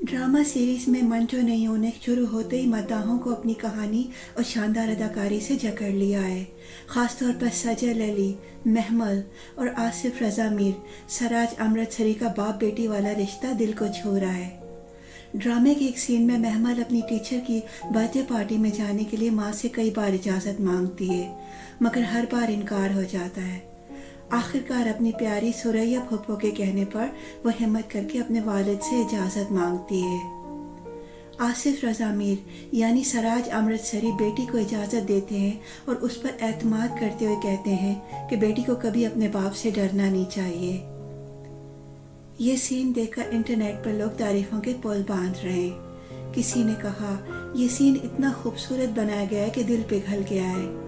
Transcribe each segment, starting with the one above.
Drama series में मंटो ने unique शुरू होते ही मद्दाहों को अपनी कहानी और शानदार अदाकारी से जकड़ लिया है। ख़ास तौर पर सजल अली, महमल और आसिफ रज़ा मीर, सराज अमृतसरी का बाप बेटी वाला रिश्ता दिल को छू रहा है। ड्रामे के एक सीन में महमल अपनी टीचर की बर्थडे पार्टी में जाने के लिए माँ से कई बार इजाज़त मांगती है, मगर हर बार इनकार हो जाता है। आखिरकार अपनी प्यारी सुरैया फूफो के कहने पर वो हिम्मत करके अपने वालिद से इजाज़त मांगती है। आसिफ रज़ा मीर यानी सराज अमृतसरी बेटी को इजाज़त देते हैं और उस पर एतमाद करते हुए कहते हैं कि बेटी को कभी अपने बाप से डरना नहीं चाहिए। ये सीन देखकर इंटरनेट पर लोग तारीफ़ों के पुल बांध रहे हैं। किसी ने कहा, ये सीन इतना खूबसूरत बनाया गया है कि दिल पिघल गया है।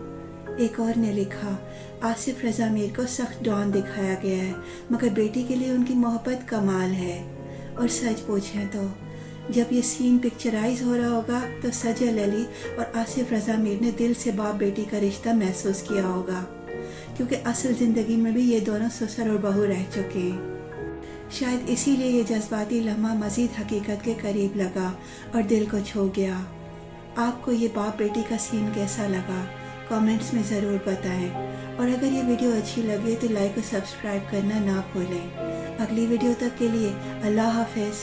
एक और ने लिखा, आसिफ रज़ा मीर को सख्त डॉन दिखाया गया है, मगर बेटी के लिए उनकी मोहब्बत कमाल है। और सच पूछें तो जब ये सीन पिक्चराइज हो रहा होगा तो सजल अली और आसिफ रज़ा मीर ने दिल से बाप बेटी का रिश्ता महसूस किया होगा, क्योंकि असल ज़िंदगी में भी ये दोनों ससुर और बहू रह चुके हैं। शायद इसीलिए ये जज्बाती लम्हा मज़ीद हकीकत के करीब लगा और दिल को छू गया। आपको ये बाप बेटी का सीन कैसा लगा? कमेंट्स में ज़रूर बताएं, और अगर ये वीडियो अच्छी लगे तो लाइक और सब्सक्राइब करना ना भूलें। अगली वीडियो तक के लिए अल्लाह हाफ़िज़।